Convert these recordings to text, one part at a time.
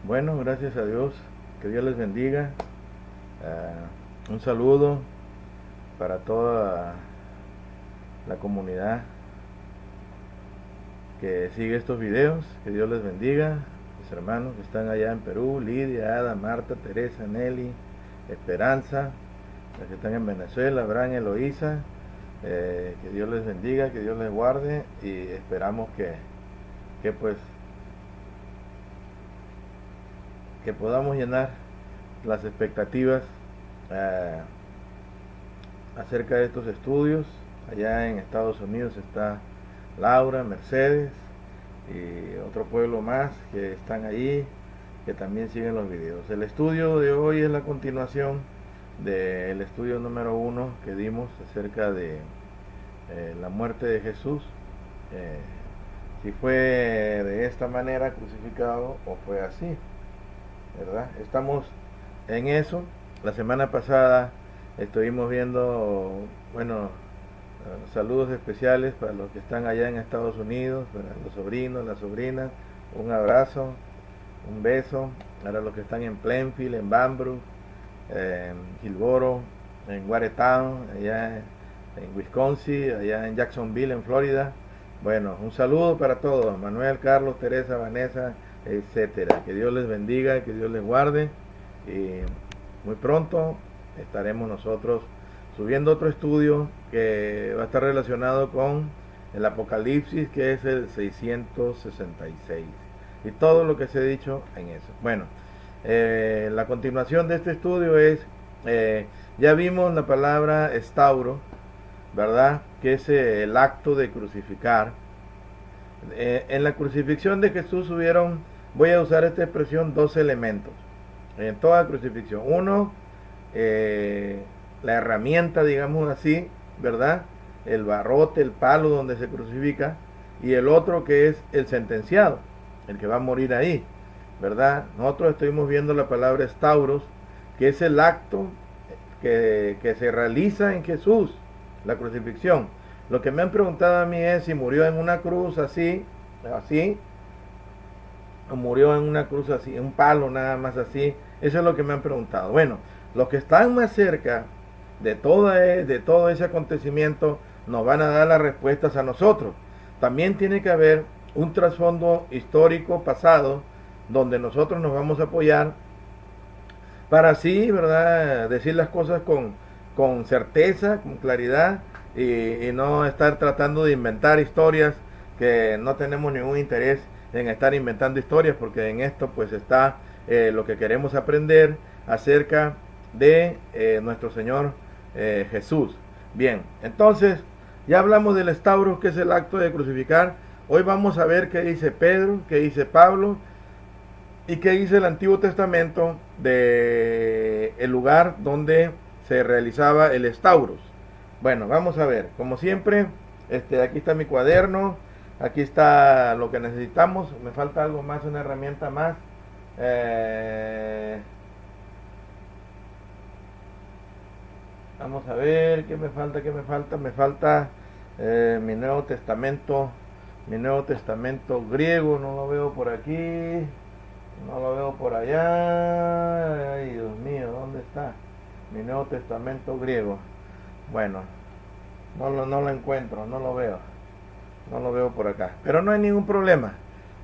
Bueno, gracias a Dios. Que Dios les bendiga. Un saludo para toda la comunidad que sigue estos videos. Que Dios les bendiga. Mis hermanos que están allá en Perú, Lidia, Ada, Marta, Teresa, Nelly, Esperanza, los que están en Venezuela, Abraham, Eloísa. Que Dios les bendiga, que Dios les guarde y esperamos que pues que podamos llenar las expectativas eh, acerca de estos estudios. Allá en Estados Unidos está Laura, Mercedes y otro pueblo más que están allí, que también siguen los videos. El estudio de hoy es la continuación del estudio número 1 que dimos acerca de la muerte de Jesús. Eh, si fue de esta manera crucificado o fue así, ¿verdad? Estamos en eso. La semana pasada estuvimos viendo, bueno, saludos especiales para los que están allá en Estados Unidos, para los sobrinos, las sobrinas, un abrazo, un beso, para los que están en Plainfield, en Banbrook, en Hillsboro, en Watertown, allá en Wisconsin, allá en Jacksonville, en Florida. Bueno, un saludo para todos, Manuel, Carlos, Teresa, Vanessa, etcétera. Que Dios les bendiga, que Dios les guarde y muy pronto estaremos nosotros subiendo otro estudio que va a estar relacionado con el Apocalipsis, que es el 666 y todo lo que se ha dicho en eso. Bueno, la continuación de este estudio es, ya vimos la palabra estauro, ¿verdad? Que es el acto de crucificar. En la crucifixión de Jesús hubieron, voy a usar esta expresión, dos elementos. En toda crucifixión. Uno, la herramienta, digamos así, ¿verdad? El barrote, el palo donde se crucifica. Y el otro que es el sentenciado, el que va a morir ahí, ¿verdad? Nosotros estuvimos viendo la palabra estauros, que es el acto que se realiza en Jesús, la crucifixión. Lo que me han preguntado a mí es si murió en una cruz así, o murió en una cruz así, un palo nada más así. Eso es lo que me han preguntado. Bueno, los que están más cerca de todo ese acontecimiento nos van a dar las respuestas a nosotros. También tiene que haber un trasfondo histórico pasado donde nosotros nos vamos a apoyar para así, ¿verdad?, decir las cosas con certeza, con claridad y no estar tratando de inventar historias que no tenemos ningún interés en estar inventando historias, porque en esto pues está lo que queremos aprender acerca de nuestro Señor Jesús. Bien, entonces ya hablamos del estauros, que es el acto de crucificar. Hoy vamos a ver qué dice Pedro, qué dice Pablo y qué dice el Antiguo Testamento de el lugar donde se realizaba el estauros. Bueno, vamos a ver, como siempre, aquí está mi cuaderno, aquí está lo que necesitamos, me falta algo más, una herramienta más. Vamos a ver, ¿qué me falta? Me falta mi Nuevo Testamento griego, no lo veo por aquí, no lo veo por allá. Ay, Dios mío, ¿dónde está mi Nuevo Testamento griego? Bueno, no lo encuentro, no lo veo. No lo veo por acá. Pero no hay ningún problema.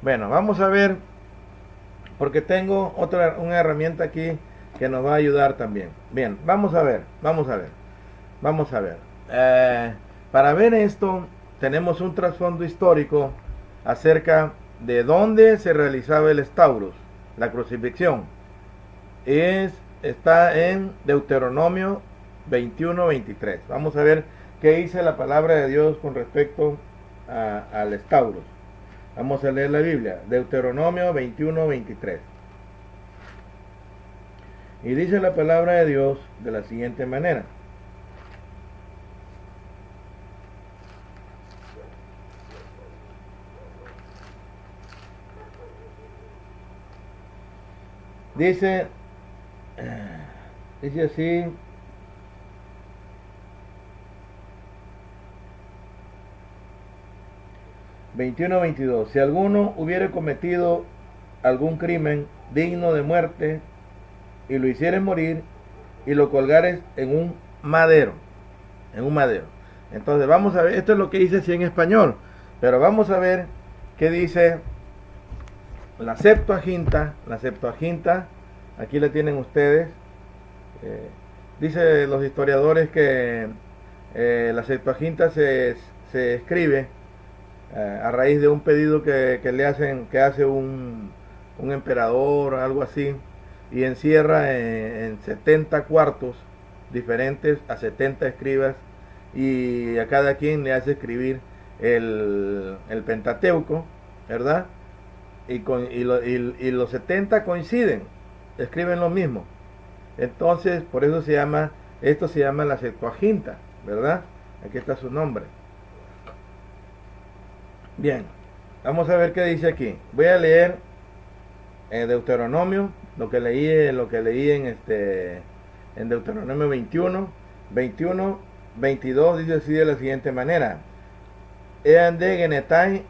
Bueno, vamos a ver, porque tengo una herramienta aquí que nos va a ayudar también. Bien, vamos a ver, vamos a ver, vamos a ver. Para ver esto, tenemos un trasfondo histórico acerca de dónde se realizaba el estauros, la crucifixión. Está en Deuteronomio 21-23. Vamos a ver qué dice la palabra de Dios con respecto al estauros. Vamos a leer la Biblia, Deuteronomio 21-23. Y dice la palabra de Dios de la siguiente manera. Dice, dice así, ...21-22... si alguno hubiere cometido algún crimen digno de muerte, y lo hicieres morir, y lo colgares en un madero, en un madero. Entonces vamos a ver, esto es lo que dice así en español, pero vamos a ver qué dice la Septuaginta. La Septuaginta, aquí la tienen ustedes. Dice los historiadores que la Septuaginta se escribe a raíz de un pedido que le hacen, que hace un emperador o algo así, y encierra en 70 cuartos diferentes a 70 escribas, y a cada quien le hace escribir el Pentateuco, ¿verdad? Y los 70 coinciden, escriben lo mismo. Entonces, por eso esto se llama la Septuaginta, ¿verdad? Aquí está su nombre. Bien, vamos a ver qué dice aquí. Voy a leer Deuteronomio, lo que leí en Deuteronomio 21, 22, dice así de la siguiente manera: Ean de genetai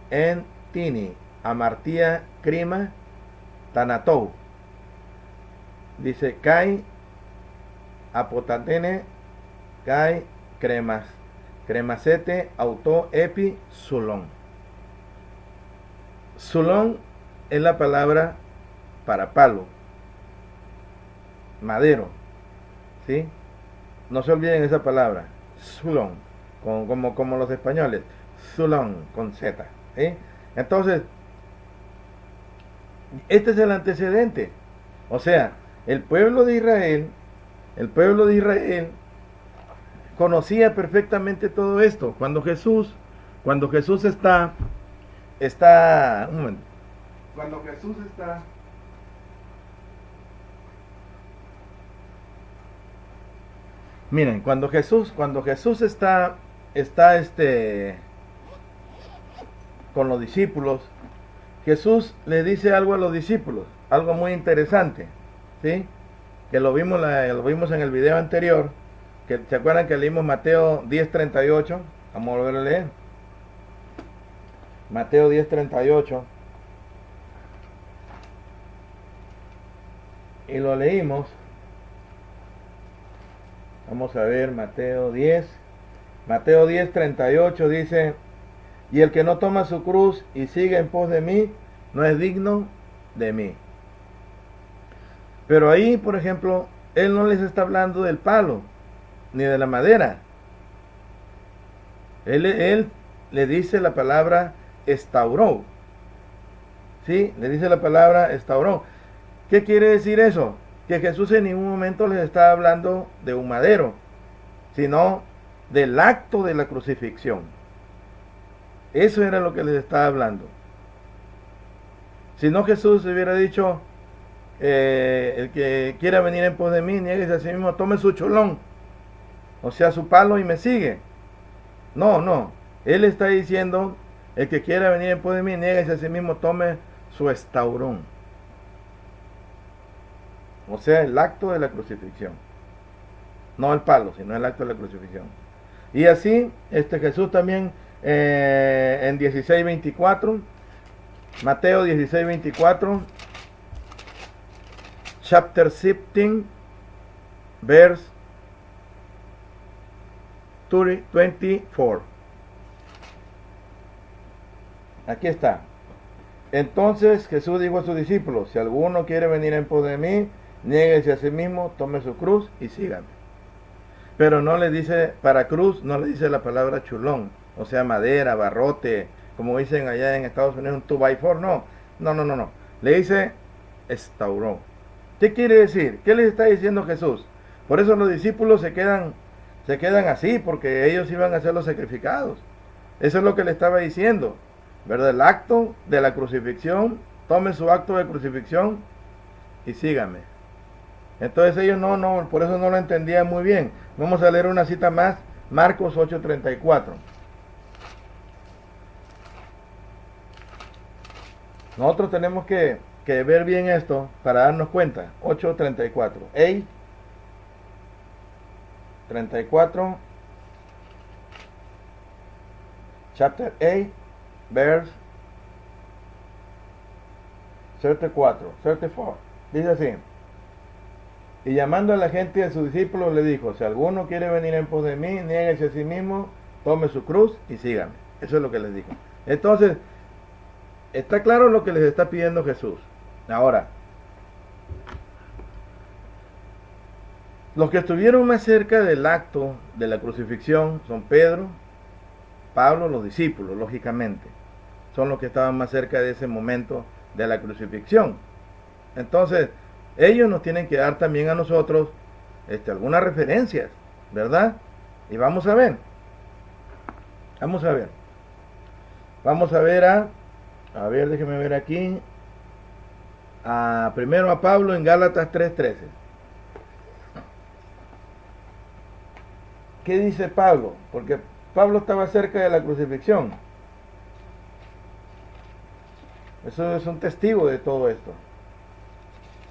en tini, amartía crima, tanatou. Dice, kai apotatene, kai cremasete, auto epi, sulón. Sulón es la palabra para palo, madero, ¿sí? No se olviden esa palabra, sulón, como los españoles, sulón, con Z, ¿sí? Entonces, este es el antecedente. O sea, el pueblo de Israel conocía perfectamente todo esto. Cuando Jesús está, un momento. Cuando Jesús está, miren, cuando Jesús está con los discípulos, Jesús le dice algo a los discípulos, algo muy interesante, ¿sí? Que lo vimos en el video anterior, que se acuerdan que leímos Mateo 10:38, vamos a volver a leer. Mateo 10:38. Y lo leímos. Vamos a ver Mateo 10:38 dice: y el que no toma su cruz y sigue en pos de mí, no es digno de mí. Pero ahí, por ejemplo, él no les está hablando del palo, ni de la madera. Él le dice la palabra estauró. ¿Sí? Le dice la palabra estauró. ¿Qué quiere decir eso? Que Jesús en ningún momento les está hablando de un madero, sino del acto de la crucifixión. Eso era lo que les estaba hablando. Si no, Jesús hubiera dicho, el que quiera venir en pos de mí, nieguese a sí mismo, tome su cholón, o sea, su palo, y me sigue. No. Él está diciendo, el que quiera venir en pos de mí, nieguese a sí mismo, tome su estaurón. O sea, el acto de la crucifixión. No el palo, sino el acto de la crucifixión. Y así, Jesús también en 16:24, Mateo 16:24, chapter 17, verse 24. Aquí está. Entonces Jesús dijo a sus discípulos: si alguno quiere venir en pos de mí, niéguese a sí mismo, tome su cruz y sígame. Pero no le dice, para cruz, no le dice la palabra chulón, o sea, madera, barrote, como dicen allá en Estados Unidos, un 2x4, no. Le dice estauró. ¿Qué quiere decir? ¿Qué les está diciendo Jesús? Por eso los discípulos se quedan así, porque ellos iban a ser los sacrificados. Eso es lo que le estaba diciendo, ¿verdad? El acto de la crucifixión, tome su acto de crucifixión y sígame. Entonces ellos por eso no lo entendían muy bien. Vamos a leer una cita más, Marcos 8:34. Nosotros tenemos que ver bien esto para darnos cuenta. 8:34. 34, chapter 8, verse 34. Dice así: y llamando a la gente y a sus discípulos le dijo: si alguno quiere venir en pos de mí, niéguese a sí mismo, tome su cruz y sígame. Eso es lo que les dijo. Entonces, está claro lo que les está pidiendo Jesús. Ahora, los que estuvieron más cerca del acto de la crucifixión son Pedro, Pablo, los discípulos, lógicamente. Son los que estaban más cerca de ese momento de la crucifixión. Entonces, ellos nos tienen que dar también a nosotros algunas referencias, ¿verdad? Y vamos a ver. Vamos a ver a ver, déjeme ver aquí. Primero a Pablo en Gálatas 3:13. ¿Qué dice Pablo? Porque Pablo estaba cerca de la crucifixión. Eso es un testigo de todo esto.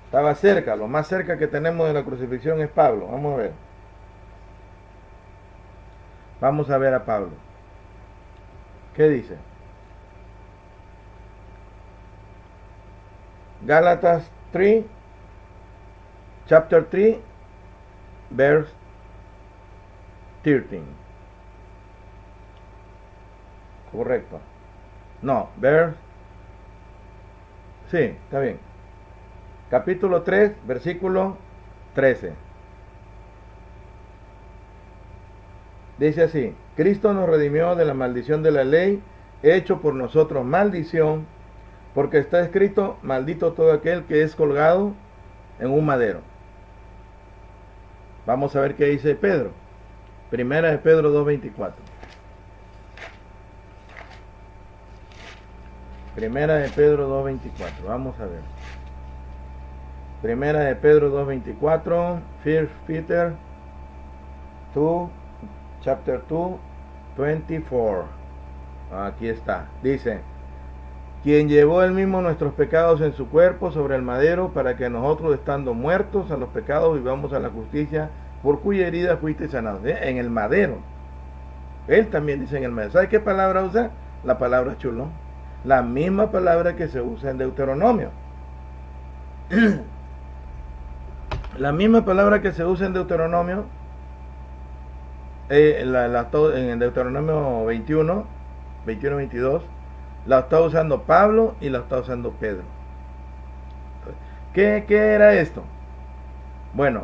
Estaba cerca, lo más cerca que tenemos de la crucifixión es Pablo. Vamos a ver. Vamos a ver a Pablo. ¿Qué dice? Gálatas 3, chapter 3, verse 13. Correcto. No, verse. Sí, está bien. Capítulo 3, versículo 13. Dice así: Cristo nos redimió de la maldición de la ley, hecho por nosotros maldición, porque está escrito: maldito todo aquel que es colgado en un madero. Vamos a ver qué dice Pedro. Primera de Pedro 2:24. Primera de Pedro 2:24. Vamos a ver. Primera de Pedro 2:24. First Peter 2, chapter 2, 24. Aquí está. Dice: quien llevó él mismo nuestros pecados en su cuerpo sobre el madero, para que nosotros, estando muertos a los pecados, vivamos a la justicia, por cuya herida fuiste sanados. En el madero. Él también dice en el madero. ¿Sabe qué palabra usa? La palabra chulón. La misma palabra que se usa en Deuteronomio. La misma palabra que se usa en Deuteronomio, en Deuteronomio 21-22, la está usando Pablo y la está usando Pedro. ¿Qué era esto? Bueno,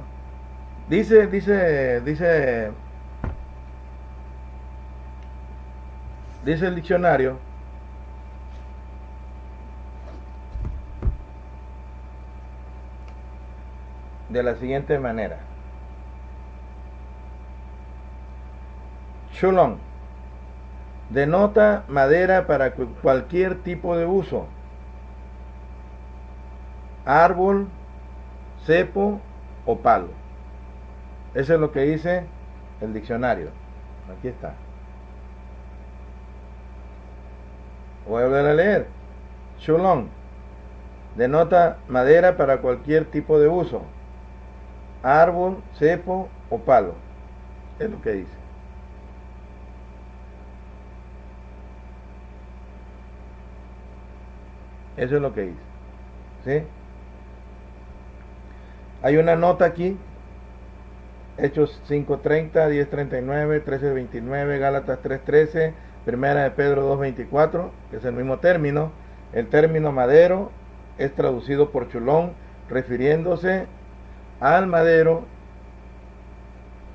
dice el diccionario de la siguiente manera: Shulon denota madera para cualquier tipo de uso, árbol, cepo o palo. Eso es lo que dice el diccionario. Aquí está. Voy a volver a leer. Shulon denota madera para cualquier tipo de uso, árbol, cepo o palo. Es lo que dice. Eso es lo que dice. ¿Sí? Hay una nota aquí: Hechos 5:30, 10:39, 13:29, Gálatas 3:13, Primera de Pedro 2:24, que es el mismo término. El término madero es traducido por chulón, refiriéndose al madero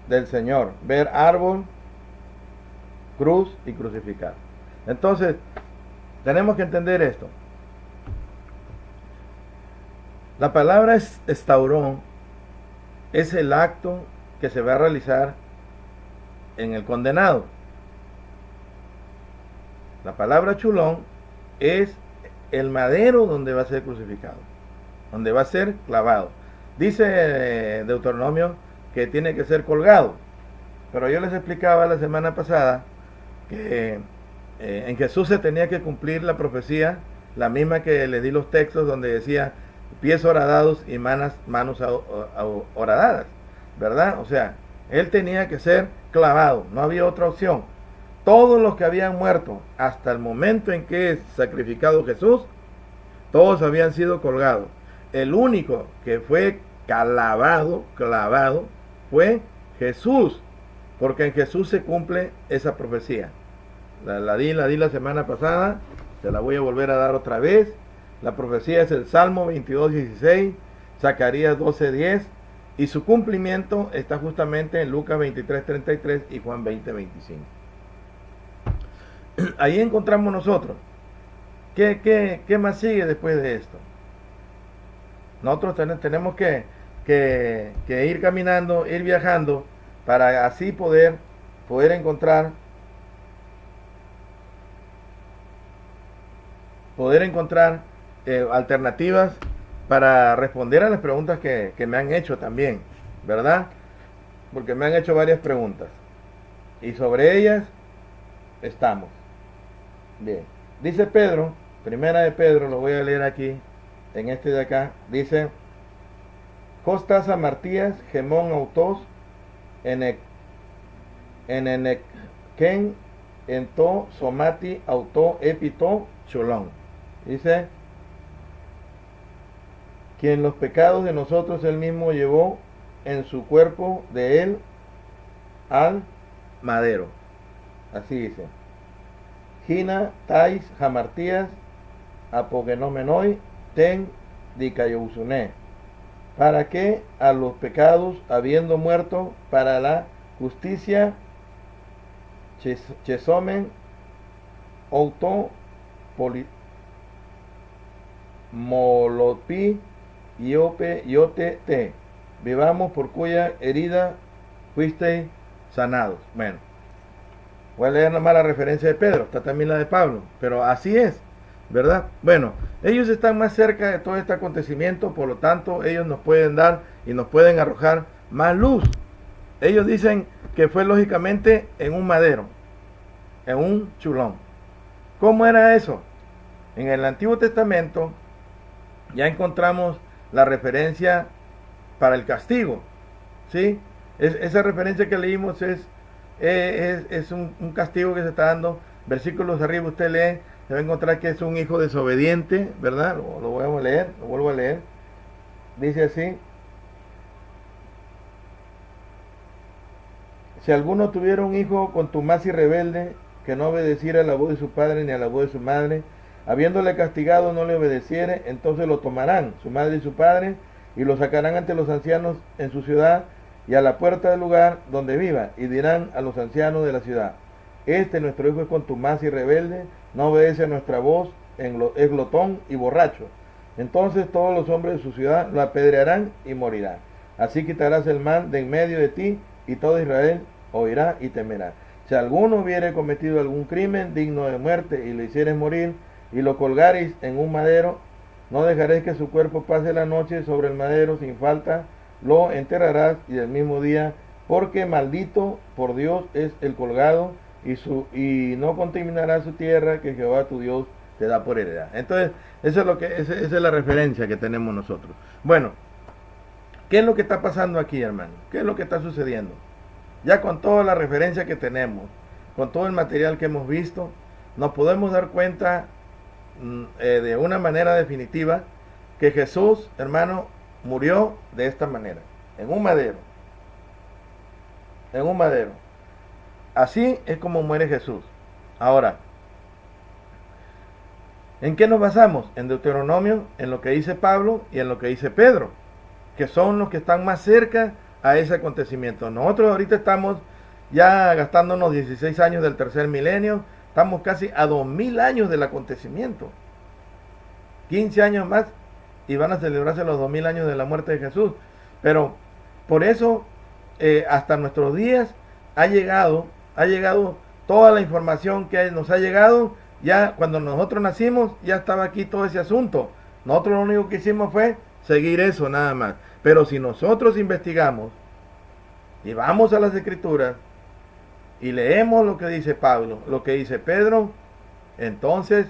del Señor. Ver árbol, cruz y crucificado. Entonces, tenemos que entender esto. La palabra estaurón es el acto que se va a realizar en el condenado. La palabra chulón es el madero donde va a ser crucificado, donde va a ser clavado. Dice Deuteronomio que tiene que ser colgado, pero yo les explicaba la semana pasada que en Jesús se tenía que cumplir la profecía, la misma que le di los textos, donde decía: pies horadados y manos horadadas, ¿verdad? O sea, él tenía que ser clavado, no había otra opción. Todos los que habían muerto hasta el momento en que es sacrificado Jesús, Todos habían sido colgados. El único que fue clavado, fue Jesús, porque en Jesús se cumple esa profecía. La di la semana pasada, se la voy a volver a dar otra vez. La profecía es el Salmo 22:16, Zacarías 12:10, y su cumplimiento está justamente en Lucas 23:33 y Juan 20:25. Ahí encontramos nosotros. ¿Qué más sigue después de esto? Nosotros tenemos que ir caminando, ir viajando, para así poder encontrar alternativas para responder a las preguntas que me han hecho también, ¿verdad? Porque me han hecho varias preguntas y sobre ellas estamos. Bien, dice Pedro, primera de Pedro, lo voy a leer aquí, en este de acá, dice: Costas amartías, gemón autos, eneken, ento, somati, auto, epito, cholón. Dice: quien los pecados de nosotros él mismo llevó en su cuerpo de él al madero. Así dice. Gina, tais, jamartías, apogenomenoi, ten, dicayousuné. Para que a los pecados, habiendo muerto para la justicia, chesomen, auto, molopi, iote, te, vivamos por cuya herida fuisteis sanados. Bueno, voy a leer nomás la referencia de Pedro, está también la de Pablo, pero así es, ¿verdad? Bueno, ellos están más cerca de todo este acontecimiento, por lo tanto ellos nos pueden dar y nos pueden arrojar más luz. Ellos dicen que fue lógicamente en un madero, en un chulón. ¿Cómo era eso? En el Antiguo Testamento ya encontramos la referencia para el castigo, ¿sí? Esa referencia que leímos es un castigo que se está dando. Versículos arriba usted lee, se va a encontrar que es un hijo desobediente, ¿verdad? Lo vuelvo a leer. Dice así: si alguno tuviera un hijo contumaz y rebelde, que no obedeciera a la voz de su padre ni a la voz de su madre, habiéndole castigado no le obedeciere, entonces lo tomarán su madre y su padre, y lo sacarán ante los ancianos en su ciudad y a la puerta del lugar donde viva, y dirán a los ancianos de la ciudad: nuestro hijo es contumaz y rebelde, no obedece a nuestra voz, es glotón y borracho. Entonces todos los hombres de su ciudad lo apedrearán y morirá. Así quitarás el mal de en medio de ti, y todo Israel oirá y temerá. Si alguno hubiere cometido algún crimen digno de muerte y lo hicieres morir, y lo colgareis en un madero, no dejaréis que su cuerpo pase la noche sobre el madero, sin falta lo enterrarás, y el mismo día, porque maldito por Dios es el colgado, y no contaminará su tierra que Jehová tu Dios te da por heredad. Entonces, esa es la referencia que tenemos nosotros. Bueno, ¿qué es lo que está pasando aquí, hermano? ¿Qué es lo que está sucediendo? Ya con toda la referencia que tenemos, con todo el material que hemos visto, nos podemos dar cuenta de una manera definitiva que Jesús, hermano, murió de esta manera, en un madero. En un madero. Así es como muere Jesús. Ahora, ¿en qué nos basamos? En Deuteronomio, en lo que dice Pablo y en lo que dice Pedro, que son los que están más cerca a ese acontecimiento. Nosotros ahorita estamos ya gastándonos 16 años del tercer milenio, estamos casi a 2000 años del acontecimiento. 15 años más y van a celebrarse los 2000 años de la muerte de Jesús. Pero por eso hasta nuestros días ha llegado toda la información que nos ha llegado. Ya cuando nosotros nacimos ya estaba aquí todo ese asunto. Nosotros lo único que hicimos fue seguir eso nada más. Pero si nosotros investigamos y vamos a las Escrituras y leemos lo que dice Pablo, lo que dice Pedro, entonces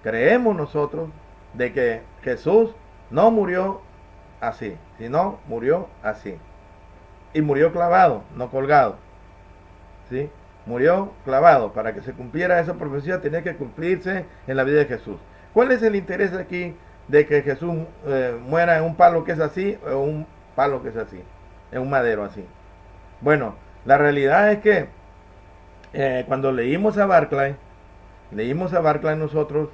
creemos nosotros de que Jesús no murió así, sino murió así. Y murió clavado, no colgado. ¿Sí? Murió clavado. Para que se cumpliera esa profecía tenía que cumplirse en la vida de Jesús. ¿Cuál es el interés aquí de que Jesús muera en un palo que es así o un palo que es así, en un madero así. Bueno, la realidad es que cuando leímos a Barclay nosotros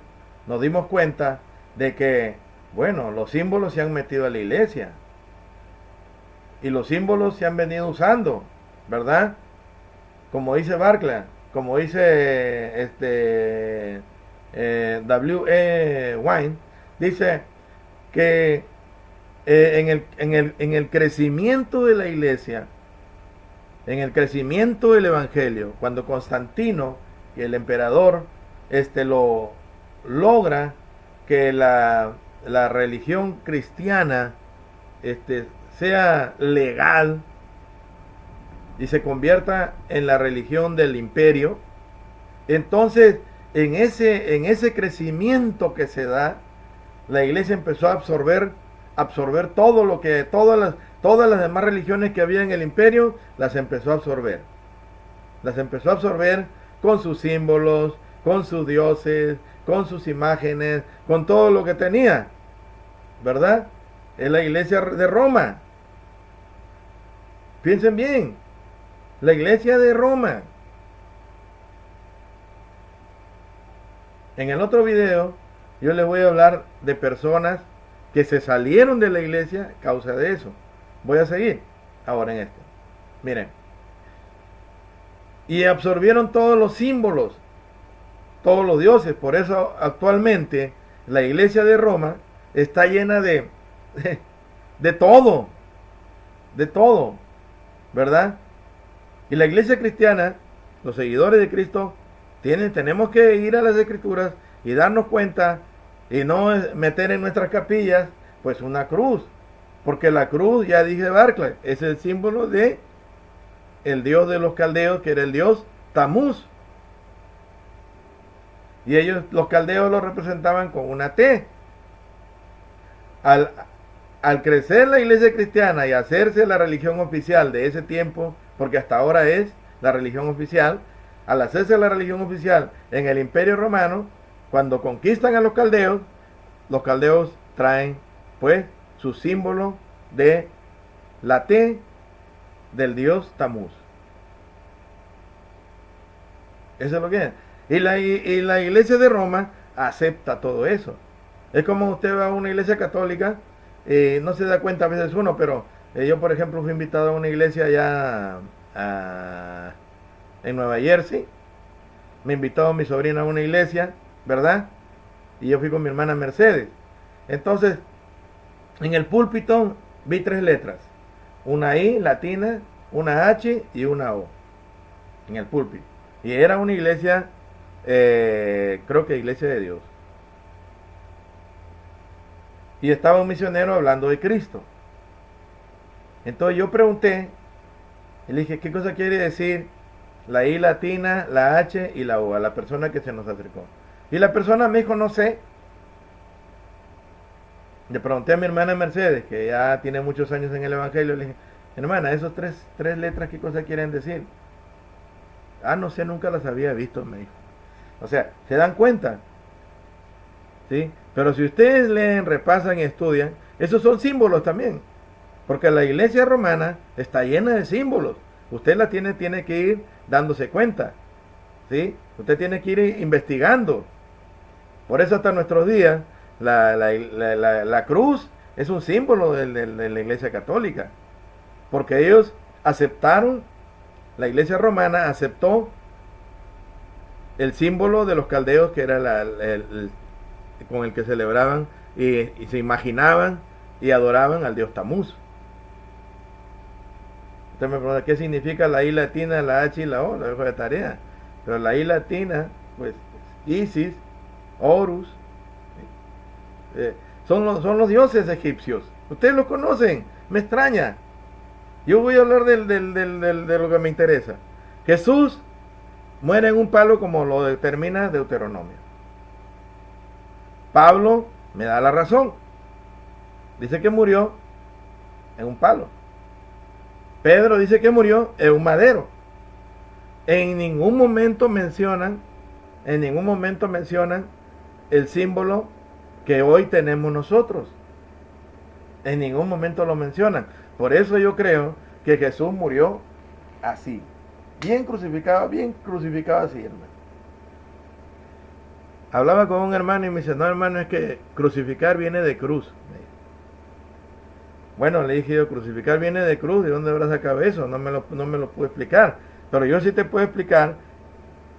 nos dimos cuenta de que, bueno, los símbolos se han metido a la iglesia y los símbolos se han venido usando, ¿verdad? Como dice Barclay, como dice W. Wine, dice que en el crecimiento de la iglesia, en el crecimiento del evangelio, cuando Constantino, el emperador, lo logra que la religión cristiana sea legal y se convierta en la religión del imperio, entonces en ese crecimiento que se da, la iglesia empezó a absorber todo lo que todas las demás religiones que había en el imperio las empezó a absorber. Las empezó a absorber con sus símbolos, con sus dioses, con sus imágenes, con todo lo que tenía, ¿verdad? Es la iglesia de Roma. Piensen bien, la iglesia de Roma. En el otro video yo les voy a hablar de personas que se salieron de la iglesia a causa de eso. Voy a seguir ahora en esto. Miren. Y absorbieron todos los símbolos, todos los dioses. Por eso actualmente la iglesia de Roma está llena de todo, ¿verdad? Y la iglesia cristiana, los seguidores de Cristo, tenemos que ir a las escrituras y darnos cuenta y no meter en nuestras capillas pues una cruz, porque la cruz, ya dije Barclay, es el símbolo de el dios de los caldeos, que era el dios Tamuz, y ellos, los caldeos, lo representaban con una T. Al crecer la iglesia cristiana y hacerse la religión oficial de ese tiempo, porque hasta ahora es la religión oficial, al hacerse la religión oficial en el Imperio Romano, cuando conquistan a los caldeos traen pues su símbolo de la T del dios Tamuz. Eso es lo que es. Y la iglesia de Roma acepta todo eso. Es como usted va a una iglesia católica, no se da cuenta a veces uno, pero yo por ejemplo fui invitado a una iglesia allá en Nueva Jersey. Me invitó mi sobrina a una iglesia, ¿verdad? Y yo fui con mi hermana Mercedes. Entonces, en el púlpito vi 3 letras. Una I latina, una H y una O. En el púlpito. Y era una iglesia, creo que iglesia de Dios. Y estaba un misionero hablando de Cristo. Entonces yo pregunté, y le dije, ¿qué cosa quiere decir la I latina, la H y la O a la persona que se nos acercó? Y la persona me dijo, no sé. Le pregunté a mi hermana Mercedes, que ya tiene muchos años en el evangelio, le dije, hermana, esos tres letras, ¿qué cosa quieren decir? Ah, no sé, nunca las había visto, me dijo. O sea, ¿se dan cuenta? ¿Sí? Pero si ustedes leen, repasan y estudian, esos son símbolos también. Porque la iglesia romana está llena de símbolos. Usted la tiene que ir dándose cuenta. ¿Sí? Usted tiene que ir investigando. Por eso hasta nuestros días la cruz es un símbolo de la iglesia católica. Porque ellos aceptaron, la iglesia romana aceptó el símbolo de los caldeos, que era con el que celebraban y se imaginaban y adoraban al dios Tamuz. Usted me pregunta, ¿qué significa la I latina, la H y la O? Lo dejo de tarea. Pero la I latina, pues Isis, Horus, son los dioses egipcios. Ustedes los conocen, me extraña. Yo voy a hablar de lo que me interesa. Jesús muere en un palo como lo determina Deuteronomio. Pablo me da la razón. Dice que murió en un palo. Pedro dice que murió en un madero. En ningún momento mencionan el símbolo que hoy tenemos nosotros. En ningún momento lo mencionan. Por eso yo creo que Jesús murió así, bien crucificado así, hermano. Hablaba con un hermano y me dice, no, hermano, es que crucificar viene de cruz. Bueno, le dije yo, crucificar viene de cruz, ¿de dónde habrá sacado eso? No me lo puedo explicar. Pero yo sí te puedo explicar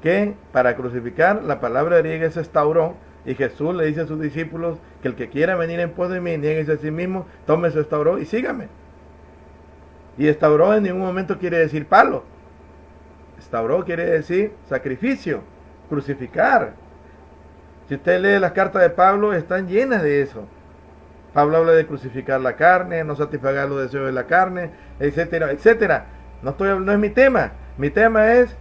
que para crucificar la palabra griega es estaurón, y Jesús le dice a sus discípulos que el que quiera venir en pos de mí, niéguese a sí mismo, tome su estaurón y sígame. Y estaurón en ningún momento quiere decir palo. Estaurón quiere decir sacrificio, crucificar. Si usted lee las cartas de Pablo, están llenas de eso. Pablo habla de crucificar la carne, no satisfagar los deseos de la carne, etcétera, etcétera. No es mi tema. Mi tema es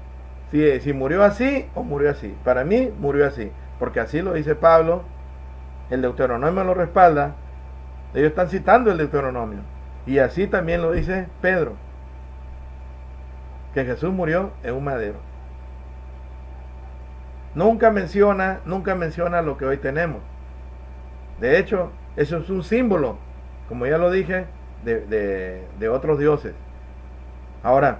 si murió así o murió así. Para mí murió así, porque así lo dice Pablo. El Deuteronomio lo respalda. Ellos están citando el Deuteronomio. Y así también lo dice Pedro, que Jesús murió en un madero. Nunca menciona lo que hoy tenemos. De hecho, eso es un símbolo, como ya lo dije, de otros dioses. Ahora,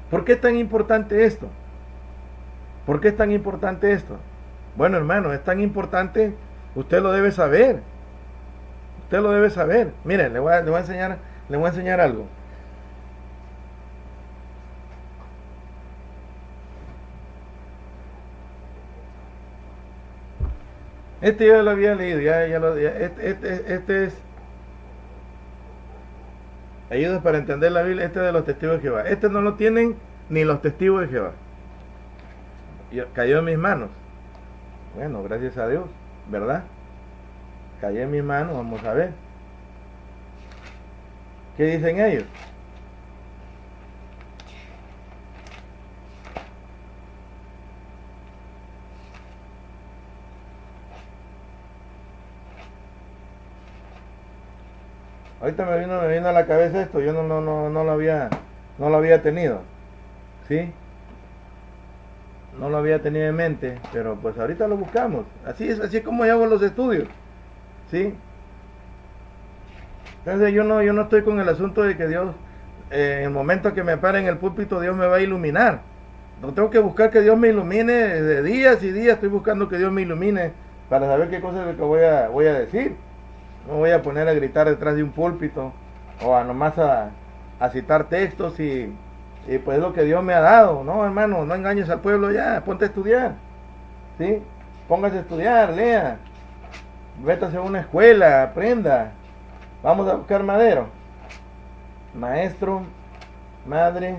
¿por qué es tan importante esto? ¿Por qué es tan importante esto? Bueno, hermano, es tan importante, usted lo debe saber. Usted lo debe saber. Miren, le voy a enseñar algo. Este yo lo había leído, este es ayudas para entender la Biblia, este es de los testigos de Jehová. Este no lo tienen ni los testigos de Jehová. Cayó en mis manos. Bueno, gracias a Dios, ¿verdad? Cayó en mis manos, vamos a ver. ¿Qué dicen ellos? Ahorita me vino a la cabeza esto, yo no lo había tenido, ¿sí? No lo había tenido en mente, pero pues ahorita lo buscamos. Así es como yo hago los estudios, ¿sí? Entonces yo no estoy con el asunto de que Dios, en el momento que me pare en el púlpito, Dios me va a iluminar. No tengo que buscar que Dios me ilumine de días y días, estoy buscando que Dios me ilumine para saber qué cosa es lo que voy a decir. No voy a poner a gritar detrás de un púlpito o a nomás a citar textos y pues es lo que Dios me ha dado. No, hermano, no engañes al pueblo ya, ponte a estudiar, ¿sí? Póngase a estudiar, lea, vétase a una escuela, aprenda. Vamos a buscar madero, maestro, madre,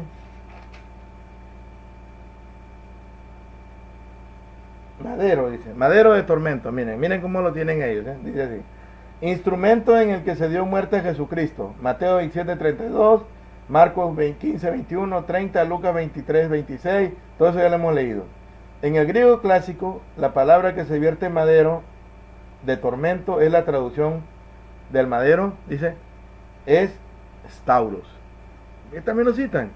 madero, dice, madero de tormento. Miren cómo lo tienen ellos, ¿eh? Dice así: instrumento en el que se dio muerte a Jesucristo. Mateo 27:32, Marcos 15:21, 30, Lucas 23:26, todo eso ya lo hemos leído. En el griego clásico, la palabra que se vierte en madero de tormento es la traducción del madero, dice, es stauros. Y también lo citan.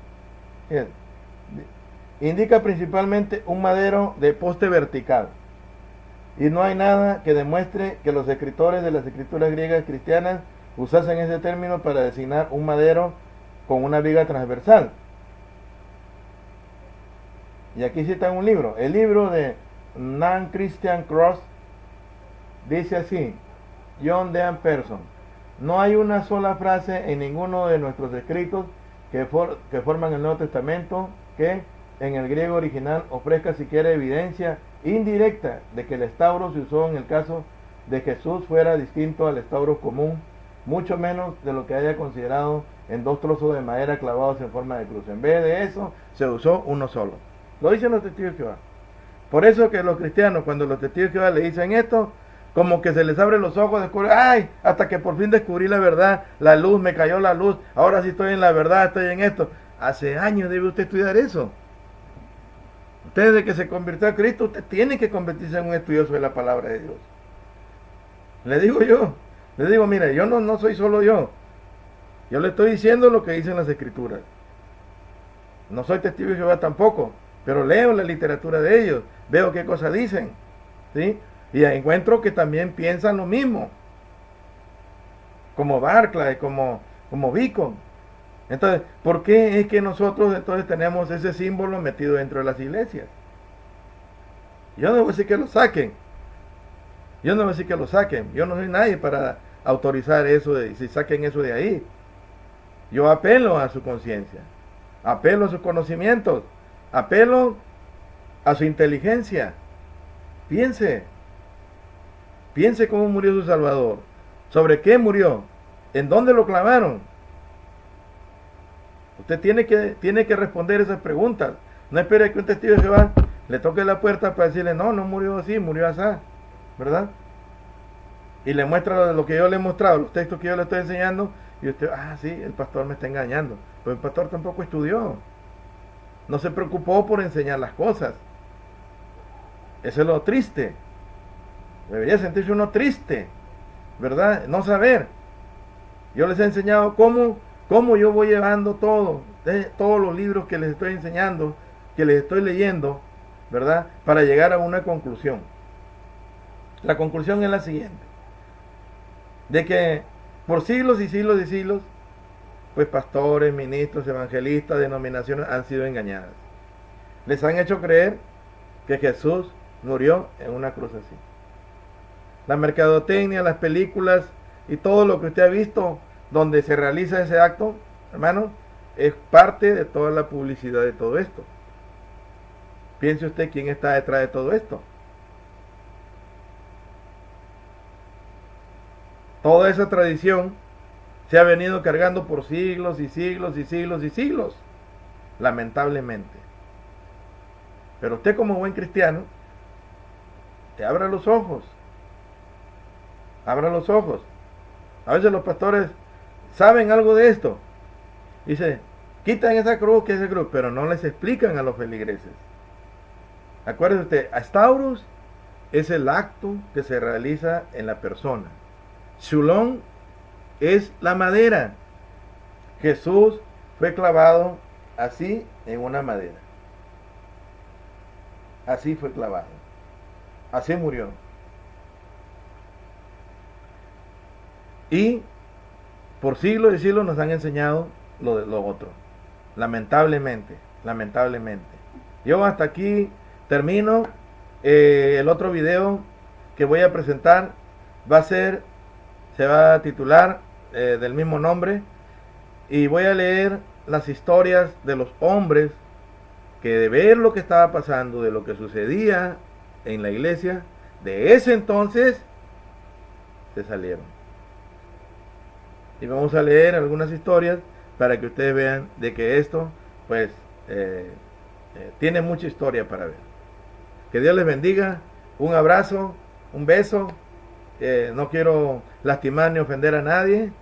Indica principalmente un madero de poste vertical. Y no hay nada que demuestre que los escritores de las escrituras griegas cristianas usasen ese término para designar un madero con una viga transversal. Y aquí citan un libro. El libro de Nan Christian Cross dice así: John Dean Person. No hay una sola frase en ninguno de nuestros escritos que forman el Nuevo Testamento que en el griego original ofrezca siquiera evidencia indirecta de que el estauro se usó en el caso de Jesús fuera distinto al estauro común, mucho menos de lo que haya considerado en dos trozos de madera clavados en forma de cruz. En vez de eso, se usó uno solo. Lo dicen los testigos de Jehová. Por eso que los cristianos, cuando los testigos de Jehová le dicen esto, como que se les abre los ojos, descubren, ¡ay! Hasta que por fin descubrí la verdad, la luz, me cayó la luz, ahora sí estoy en la verdad, estoy en esto. Hace años debe usted estudiar eso. Usted desde que se convirtió a Cristo, usted tiene que convertirse en un estudioso de la palabra de Dios. Le digo, mire, yo no soy solo yo. Yo le estoy diciendo lo que dicen las escrituras. No soy testigo de Jehová tampoco, pero leo la literatura de ellos, veo qué cosas dicen, ¿sí? Y encuentro que también piensan lo mismo, como Barclay, como Beacon. Entonces, ¿por qué es que nosotros entonces tenemos ese símbolo metido dentro de las iglesias? Yo no voy a decir que lo saquen. Yo no voy a decir que lo saquen. Yo no soy nadie para autorizar eso, si saquen eso de ahí. Yo apelo a su conciencia, apelo a sus conocimientos, apelo a su inteligencia. Piense, piense cómo murió su Salvador, sobre qué murió, en dónde lo clavaron. Usted tiene que responder esas preguntas. No espere que un testigo de Jehová le toque la puerta para decirle, no murió así, murió así, ¿verdad? Y le muestra lo que yo le he mostrado, los textos que yo le estoy enseñando, y usted, sí, el pastor me está engañando. Pero el pastor tampoco estudió. No se preocupó por enseñar las cosas. Eso es lo triste. Debería sentirse uno triste, ¿verdad? No saber. Yo les he enseñado cómo yo voy llevando todos los libros que les estoy enseñando, que les estoy leyendo, ¿verdad? Para llegar a una conclusión. La conclusión es la siguiente. De que por siglos y siglos y siglos, pues pastores, ministros, evangelistas, denominaciones han sido engañadas. Les han hecho creer que Jesús murió en una cruz así. La mercadotecnia, las películas y todo lo que usted ha visto donde se realiza ese acto, hermanos, es parte de toda la publicidad de todo esto. Piense usted quién está detrás de todo esto. Toda esa tradición se ha venido cargando por siglos y siglos y siglos y siglos, lamentablemente. Pero usted como buen cristiano, te abra los ojos. Abra los ojos. A veces los pastores saben algo de esto. Dice, quitan esa cruz, que esa cruz, pero no les explican a los feligreses. Acuérdese usted, Astaurus es el acto que se realiza en la persona. Shulón es la madera. Jesús fue clavado así en una madera. Así fue clavado. Así murió. Y por siglos y siglos nos han enseñado lo otro. Lamentablemente. Yo hasta aquí termino. El otro video que voy a presentar se va a titular del mismo nombre. Y voy a leer las historias de los hombres que de ver lo que estaba pasando, de lo que sucedía en la iglesia, de ese entonces se salieron. Y vamos a leer algunas historias para que ustedes vean de que esto pues tiene mucha historia para ver. Que Dios les bendiga, un abrazo, un beso. No quiero lastimar ni ofender a nadie,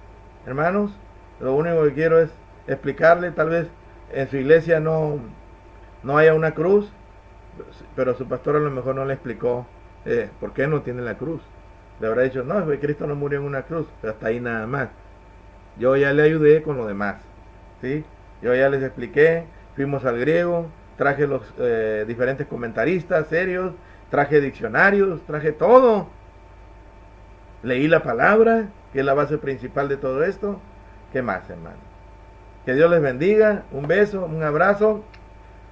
hermanos. Lo único que quiero es explicarle, tal vez en su iglesia no haya una cruz, pero su pastor a lo mejor no le explicó por qué no tiene la cruz. Le habrá dicho, no, Cristo no murió en una cruz, pero hasta ahí nada más. Yo ya le ayudé con lo demás, ¿sí? Yo ya les expliqué, fuimos al griego, traje los diferentes comentaristas serios, traje diccionarios, traje todo. Leí la palabra, que es la base principal de todo esto. ¿Qué más, hermano? Que Dios les bendiga, un beso, un abrazo,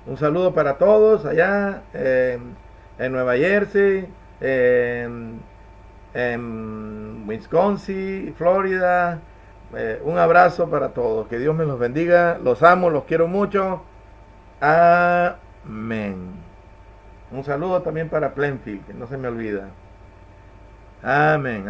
un saludo para todos allá en Nueva Jersey, en Wisconsin, Florida. Un abrazo para todos, que Dios me los bendiga, los amo, los quiero mucho. Amén. Un saludo también para Plainfield, que no se me olvida. Amén.